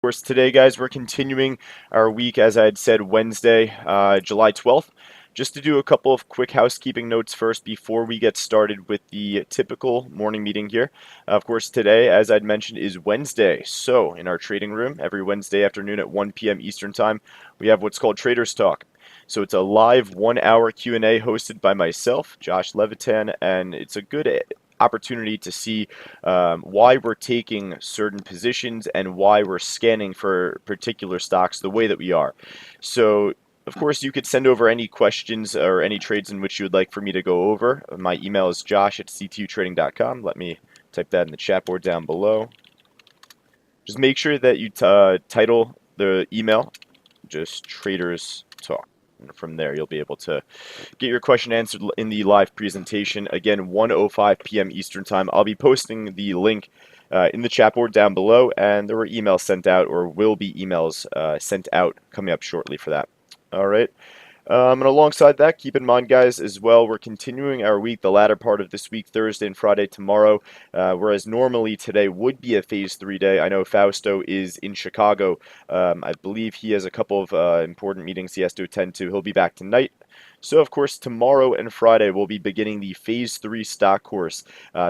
Of course, today, guys, we're continuing our week, as I had said, Wednesday, July 12th. Just to do a couple of quick housekeeping notes first before we get started with the typical morning meeting here. Of course, today, as I'd mentioned, is Wednesday. So, in our trading room, every Wednesday afternoon at 1 p.m. Eastern Time, we have what's called Traders Talk. So it's a live 1 hour Q&A hosted by myself, Josh Levitan, and it's a good opportunity to see why we're taking certain positions and why we're scanning for particular stocks the way that we are. So, of course, you could send over any questions or any trades in which you would like for me to go over. My email is josh@ctutrading.com. Let me type that in the chat board down below. Just make sure that you title the email just Traders Talk. And from there, you'll be able to get your question answered in the live presentation. Again, 1:05 p.m. Eastern Time. I'll be posting the link in the chat board down below, and there were emails sent out, or will be emails sent out coming up shortly for that. All right. And alongside that, keep in mind, guys, as well, we're continuing our week, the latter part of this week, Thursday and Friday tomorrow, whereas normally today would be a Phase 3 day. I know Fausto is in Chicago. I believe he has a couple of important meetings he has to attend to. He'll be back tonight. So, of course, tomorrow and Friday we'll be beginning the Phase 3 stock course,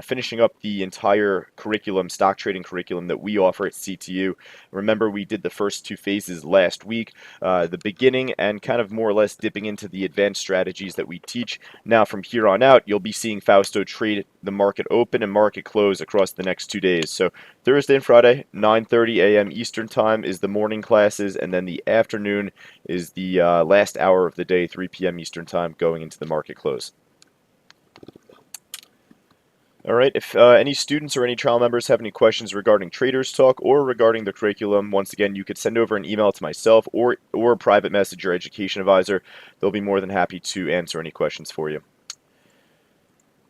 finishing up the entire curriculum, stock trading curriculum that we offer at CTU. Remember, we did the first two phases last week, the beginning and kind of more or less dipping into the advanced strategies that we teach. Now, from here on out, you'll be seeing Fausto trade the market open and market close across the next 2 days. So, Thursday and Friday, 9:30 a.m. Eastern Time is the morning classes, and then the afternoon is the last hour of the day, 3 p.m. Eastern Time, going into the market close. All right, if any students or any trial members have any questions regarding Traders Talk or regarding the curriculum, once again, you could send over an email to myself or a private message or education advisor. They'll be more than happy to answer any questions for you.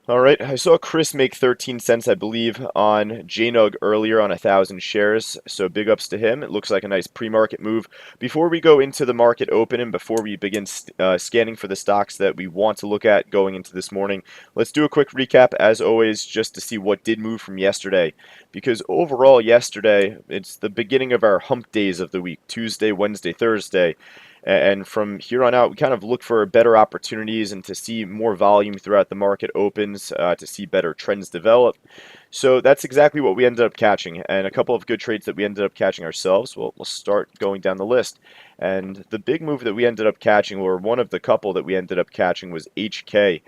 All right, I saw Chris make 13 cents, I believe, on JNUG earlier on 1,000 shares, so big ups to him. It looks like a nice pre-market move. Before we go into the market open and before we begin scanning for the stocks that we want to look at going into this morning, let's do a quick recap, as always, just to see what did move from yesterday. Because overall, yesterday, it's the beginning of our hump days of the week, Tuesday, Wednesday, Thursday. And from here on out, we kind of look for better opportunities and to see more volume throughout the market opens, to see better trends develop. So that's exactly what we ended up catching, and a couple of good trades that we ended up catching ourselves. We'll start going down the list. And the big move that we ended up catching, or one of the couple that we ended up catching, was HK.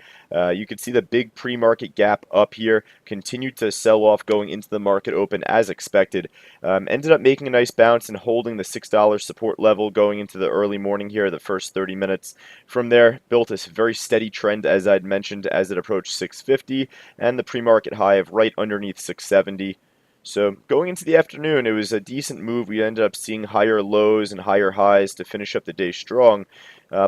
You can see the big pre-market gap up here, continued to sell off going into the market open as expected. Ended up making a nice bounce and holding the $6 support level going into the early morning here, the first 30 minutes. From there, built a very steady trend, as I'd mentioned, as it approached 650 and the pre-market high of right underneath 670. So going into the afternoon, it was a decent move. We ended up seeing higher lows and higher highs to finish up the day strong.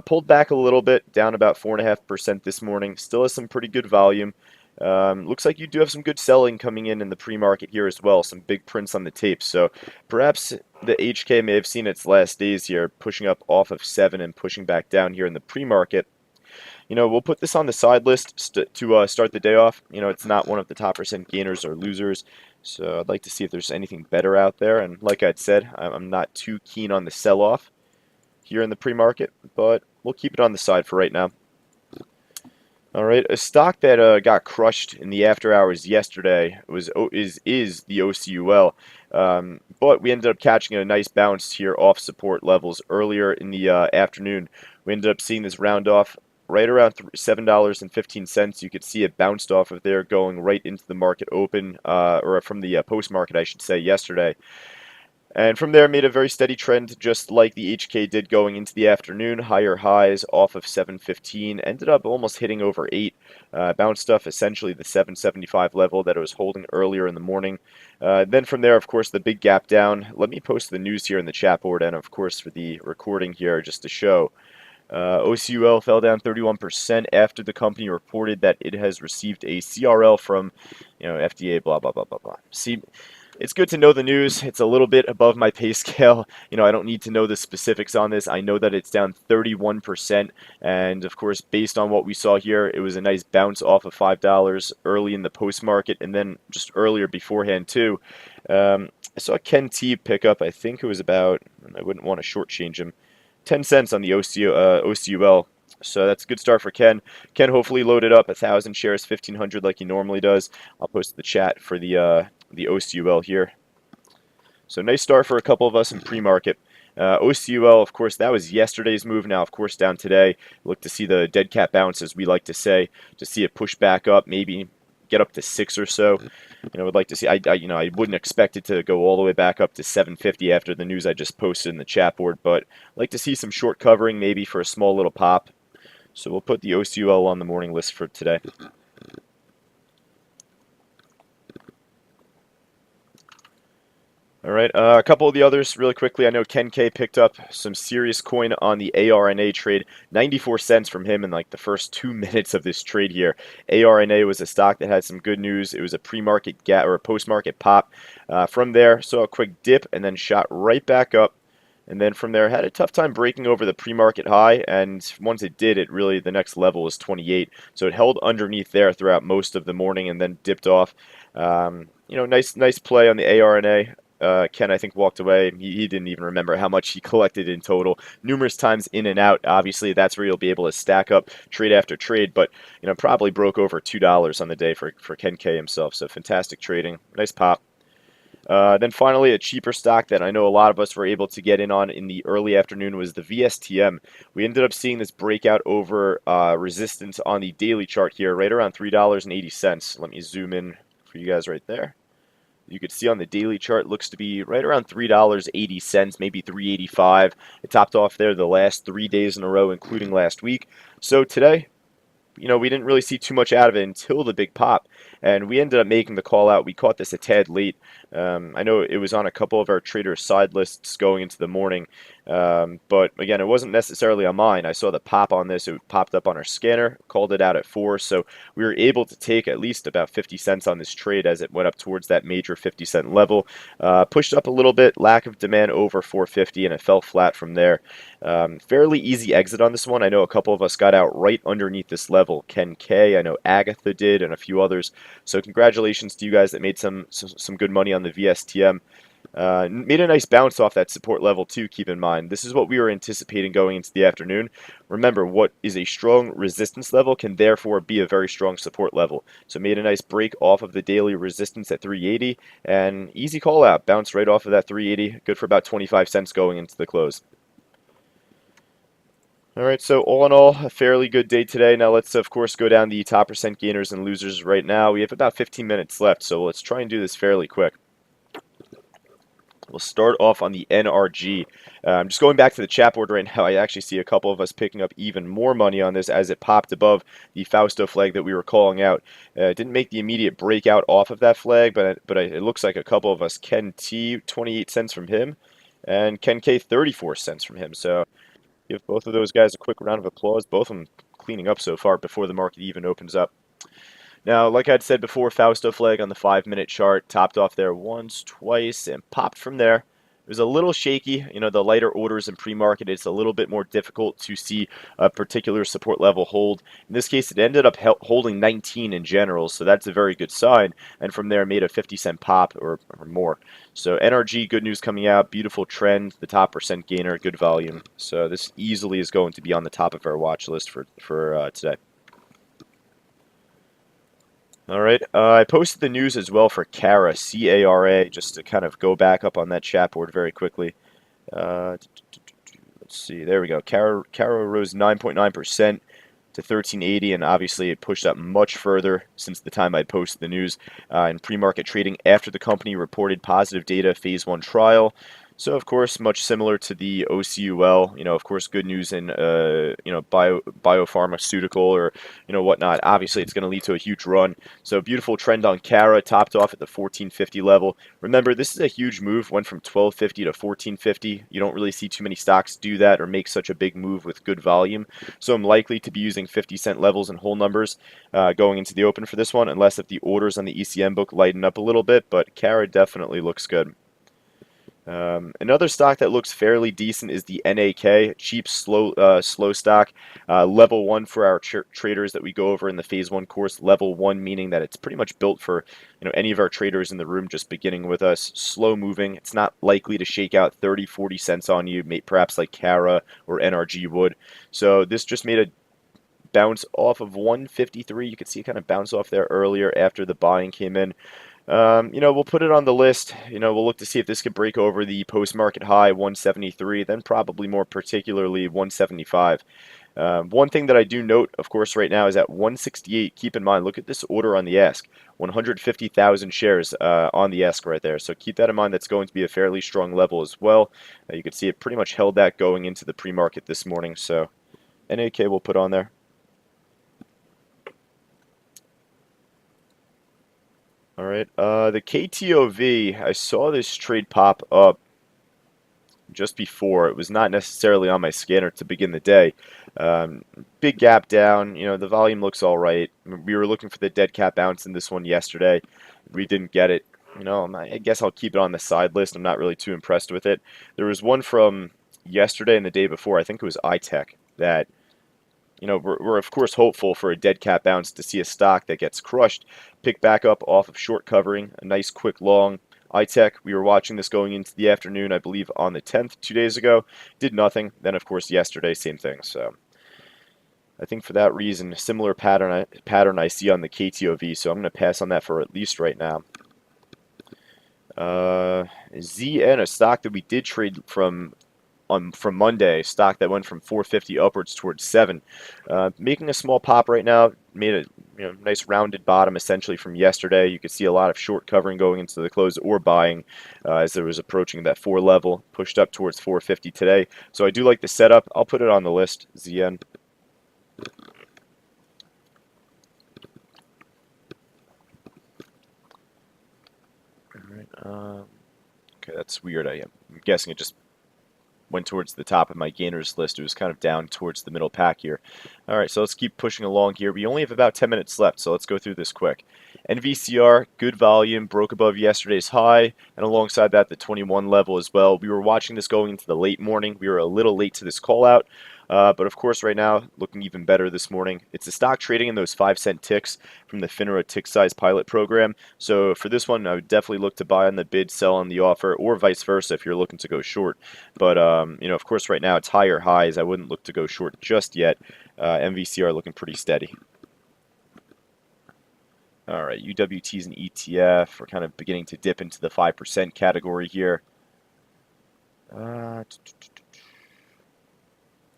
Pulled back a little bit, down about 4.5% this morning. Still has some pretty good volume. Looks like you do have some good selling coming in the pre-market here as well. Some big prints on the tape. So perhaps the HK may have seen its last days here, pushing up off of 7 and pushing back down here in the pre-market. You know, we'll put this on the side list to start the day off. You know, it's not one of the top percent gainers or losers, so I'd like to see if there's anything better out there. And like I'd said, I'm not too keen on the sell-off here in the pre-market, but we'll keep it on the side for right now. All right, a stock that got crushed in the after hours yesterday is the OCUL, but we ended up catching a nice bounce here off support levels earlier in the afternoon. We ended up seeing this round off right around $7.15. You could see it bounced off of there, going right into the market open, or from the post-market, I should say, yesterday. And from there, made a very steady trend, just like the HK did going into the afternoon. Higher highs off of 715, ended up almost hitting over 8. Bounced off essentially the 775 level that it was holding earlier in the morning. Then from there, of course, the big gap down. Let me post the news here in the chat board, and of course for the recording here, just to show. OCUL fell down 31% after the company reported that it has received a CRL from, FDA, blah, blah, blah, blah, blah. See, it's good to know the news. It's a little bit above my pay scale. I don't need to know the specifics on this. I know that it's down 31%. And of course, based on what we saw here, it was a nice bounce off of $5 early in the post market and then just earlier beforehand too. I saw Ken T pick up, I think it was about, I wouldn't want to shortchange him, 10 cents on the OCUL. So that's a good start for Ken. Ken hopefully loaded up 1,000 shares, 1,500 like he normally does. I'll post the chat for the OCUL here. So nice start for a couple of us in pre-market. OCUL, of course, that was yesterday's move. Now, of course, down today. Look to see the dead cat bounce, as we like to say, to see it push back up, maybe get up to 6 or so. Would like to see. I wouldn't expect it to go all the way back up to 750 after the news I just posted in the chat board, but I'd like to see some short covering, maybe for a small little pop. So we'll put the OCUL on the morning list for today. All right, a couple of the others really quickly. I know Ken K picked up some serious coin on the ARNA trade, 94 cents from him in like the first 2 minutes of this trade here. ARNA was a stock that had some good news. It was a pre-market gap or a post-market pop. From there, saw a quick dip and then shot right back up. And then from there, had a tough time breaking over the pre-market high. And once it did, it really, the next level was 28. So it held underneath there throughout most of the morning and then dipped off. Nice play on the ARNA. Ken, I think, walked away. He didn't even remember how much he collected in total. Numerous times in and out. Obviously, that's where you'll be able to stack up trade after trade. But, probably broke over $2 on the day for Ken K himself. So fantastic trading. Nice pop. Then finally, a cheaper stock that I know a lot of us were able to get in on in the early afternoon was the VSTM. We ended up seeing this breakout over resistance on the daily chart here, right around $3.80. Let me zoom in for you guys right there. You could see on the daily chart, looks to be right around $3.80, maybe $3.85. It topped off there the last 3 days in a row, including last week. So today, we didn't really see too much out of it until the big pop, and we ended up making the call out. We caught this a tad late. I know it was on a couple of our traders' side lists going into the morning, but again, it wasn't necessarily on mine. I saw the pop on this. It popped up on our scanner, called it out at 4, so we were able to take at least about 50 cents on this trade as it went up towards that major 50-cent level. Pushed up a little bit, lack of demand over 450, and it fell flat from there. Fairly easy exit on this one. I know a couple of us got out right underneath this level. Ken K, I know Agatha did, and a few others. So congratulations to you guys that made some good money on the VSTM. Made a nice bounce off that support level too, keep in mind. This is what we were anticipating going into the afternoon. Remember, what is a strong resistance level can therefore be a very strong support level. So made a nice break off of the daily resistance at 380, and easy call out. Bounced right off of that 380. Good for about 25 cents going into the close. All right, so all in all, a fairly good day today. Now let's, of course, go down the top percent gainers and losers right now. We have about 15 minutes left, so let's try and do this fairly quick. We'll start off on the NRG. I'm just going back to the chat board right now. I actually see a couple of us picking up even more money on this as it popped above the Fausto flag that we were calling out. It didn't make the immediate breakout off of that flag, but it looks like a couple of us. Ken T, 28 cents from him, and Ken K, 34 cents from him. So give both of those guys a quick round of applause. Both of them cleaning up so far before the market even opens up. Now, like I'd said before, Fausto flag on the 5-minute chart, topped off there once, twice, and popped from there. It was a little shaky. The lighter orders in pre-market, it's a little bit more difficult to see a particular support level hold. In this case, it ended up holding 19 in general, so that's a very good sign. And from there, made a 50-cent pop or more. So NRG, good news coming out. Beautiful trend, the top percent gainer, good volume. So this easily is going to be on the top of our watch list for today. All right, I posted the news as well for CARA, C-A-R-A, just to kind of go back up on that chat board very quickly. Let's see, there we go. CARA rose 9.9% to 1380, and obviously it pushed up much further since the time I posted the news in pre-market trading after the company reported positive data phase 1 trial. So, of course, much similar to the OCUL, of course, good news in, biopharmaceutical or, whatnot. Obviously, it's going to lead to a huge run. So, beautiful trend on CARA, topped off at the 1450 level. Remember, this is a huge move, went from 1250 to 1450. You don't really see too many stocks do that or make such a big move with good volume. So, I'm likely to be using 50-cent levels and whole numbers going into the open for this one, unless if the orders on the ECM book lighten up a little bit, but CARA definitely looks good. Another stock that looks fairly decent is the NAK, cheap, slow stock. Level 1 for our traders that we go over in the Phase 1 course. Level 1 meaning that it's pretty much built for any of our traders in the room just beginning with us. Slow moving. It's not likely to shake out 30, 40 cents on you, perhaps like CARA or NRG would. So this just made a bounce off of 153. You could see it kind of bounce off there earlier after the buying came in. We'll put it on the list. We'll look to see if this could break over the post-market high 173, then probably more particularly 175. One thing that I do note, of course, right now is at 168. Keep in mind, look at this order on the ask. 150,000 shares on the ask right there. So keep that in mind. That's going to be a fairly strong level as well. You can see it pretty much held that going into the pre-market this morning. So NAK we'll put on there. All right, the KTOV, I saw this trade pop up just before. It was not necessarily on my scanner to begin the day. Big gap down, the volume looks all right. We were looking for the dead cat bounce in this one yesterday. We didn't get it. I guess I'll keep it on the side list. I'm not really too impressed with it. There was one from yesterday and the day before, I think it was iTech, that we're of course hopeful for a dead cat bounce to see a stock that gets crushed, pick back up off of short covering, a nice quick long. iTech, we were watching this going into the afternoon, I believe on the 10th, 2 days ago, did nothing. Then of course yesterday, same thing. So I think for that reason, similar pattern I see on the KTOV. So I'm going to pass on that for at least right now. ZN, a stock that we did trade from Monday, stock that went from 450 upwards towards 7, making a small pop right now. Made a nice rounded bottom essentially from yesterday. You could see a lot of short covering going into the close or buying as it was approaching that 4 level, pushed up towards 450 today. So I do like the setup. I'll put it on the list. ZN. All right. Okay, that's weird. I'm guessing it just went towards the top of my gainers list. It was kind of down towards the middle pack here. All right, so let's keep pushing along here. We only have about 10 minutes left, so let's go through this quick. NVCR, good volume, broke above yesterday's high, and alongside that, the 21 level as well. We were watching this going into the late morning. We were a little late to this call out, but of course right now, looking even better this morning. It's a stock trading in those 5-cent ticks from the FINRA tick size pilot program. So for this one, I would definitely look to buy on the bid, sell on the offer, or vice versa if you're looking to go short. But, of course, right now it's higher highs. I wouldn't look to go short just yet. MVCR looking pretty steady. All right, UWT is an ETF. We're kind of beginning to dip into the 5% category here. All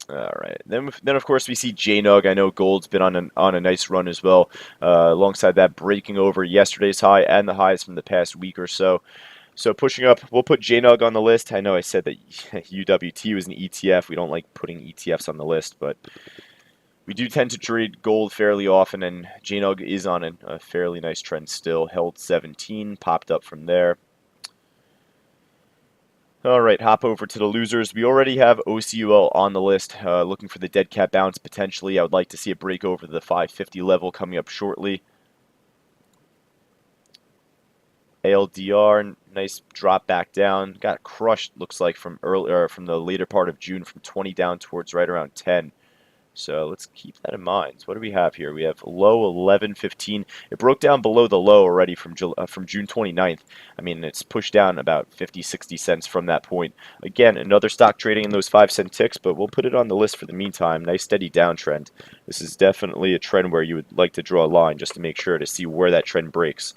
right. Then of course we see JNUG. I know gold's been on a nice run as well. Alongside that, breaking over yesterday's high and the highs from the past week or so. So pushing up, we'll put JNUG on the list. I know I said that UWT was an ETF. We don't like putting ETFs on the list, but we do tend to trade gold fairly often, and JNUG is on a fairly nice trend still. Held 17, popped up from there. All right, hop over to the losers. We already have OCUL on the list, looking for the dead cat bounce potentially. I would like to see it break over the 550 level coming up shortly. ALDR, nice drop back down. Got crushed, looks like, from the later part of June, from 20 down towards right around 10. So let's keep that in mind. So what do we have here? We have low 11.15. It broke down below the low already from June 29th. I mean, it's pushed down about 50, 60 cents from that point. Again, another stock trading in those 5-cent ticks, but we'll put it on the list for the meantime. Nice steady downtrend. This is definitely a trend where you would like to draw a line just to make sure to see where that trend breaks.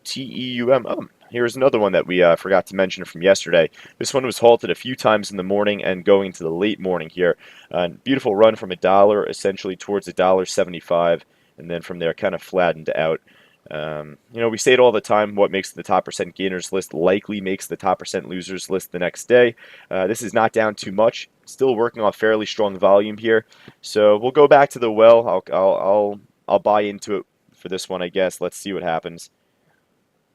TEUM. Oh, here's another one that we forgot to mention from yesterday. This one was halted a few times in the morning and going into the late morning here. Beautiful run from $1 essentially towards $1.75, and then from there kind of flattened out. We say it all the time, what makes the top percent gainers list likely makes the top percent losers list the next day. This is not down too much. Still working off fairly strong volume here. So we'll go back to the well. I'll buy into it for this one, I guess. Let's see what happens.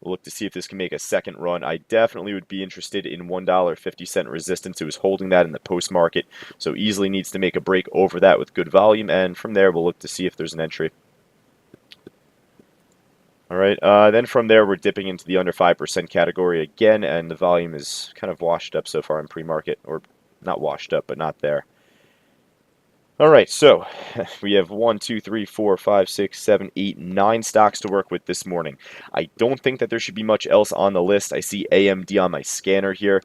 We'll look to see if this can make a second run. I definitely would be interested in $1.50 resistance. It was holding that in the post-market, so easily needs to make a break over that with good volume, and from there we'll look to see if there's an entry. All right, then from there, we're dipping into the under 5% category again, and the volume is kind of washed up so far in pre-market, or not washed up, but not there. All right, so we have 1, 2, 3, 4, 5, 6, 7, 8, 9 stocks to work with this morning. I don't think that there should be much else on the list. I see AMD on my scanner here.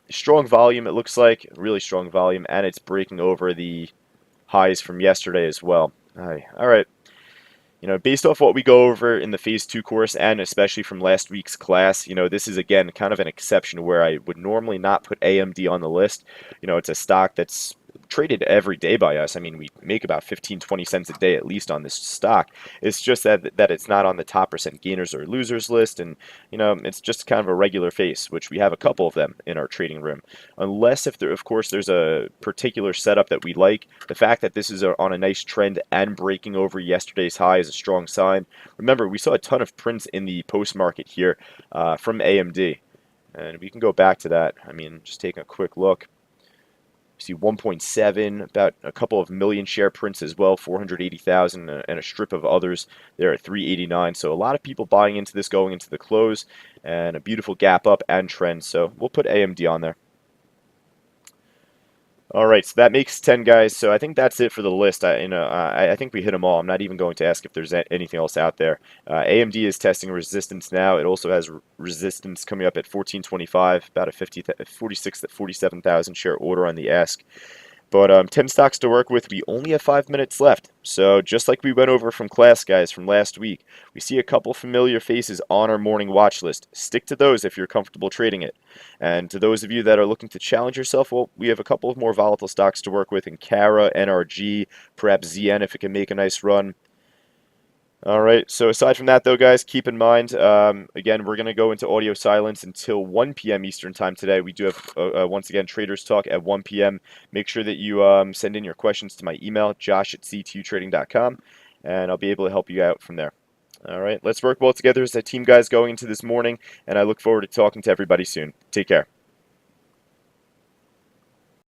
Strong volume, it looks like, really strong volume, and it's breaking over the highs from yesterday as well. All right. Based off what we go over in the Phase 2 course and especially from last week's class, this is, again, kind of an exception where I would normally not put AMD on the list. It's a stock that's traded every day by us. I mean, we make about 15, 20 cents a day at least on this stock. It's just that it's not on the top percent gainers or losers list, and, it's just kind of a regular face, which we have a couple of them in our trading room. Unless, if there, of course, there's a particular setup that we like. The fact that this is on a nice trend and breaking over yesterday's high is a strong sign. Remember, we saw a ton of prints in the post market here from AMD, and we can go back to that. I mean, just taking a quick look. See 1.7, about a couple of million share prints as well, 480,000, and a strip of others there at 389. So a lot of people buying into this going into the close, and a beautiful gap up and trend. So we'll put AMD on there. All right, so that makes 10 guys. So I think that's it for the list. I think we hit them all. I'm not even going to ask if there's anything else out there. AMD is testing resistance now. It also has resistance coming up at 1425, about a 46 to 47,000 share order on the ask. But 10 stocks to work with. We only have 5 minutes left. So just like we went over from class, guys, from last week, we see a couple familiar faces on our morning watch list. Stick to those if you're comfortable trading it. And to those of you that are looking to challenge yourself, well, we have a couple of more volatile stocks to work with in CARA, NRG, perhaps ZN if it can make a nice run. All right, so aside from that, though, guys, keep in mind, again, we're going to go into audio silence until 1 p.m. Eastern Time today. We do have, once again, Traders Talk at 1 p.m. Make sure that you send in your questions to my email, josh@ctutrading.com, and I'll be able to help you out from there. All right, let's work well together as a team, guys, going into this morning, and I look forward to talking to everybody soon. Take care.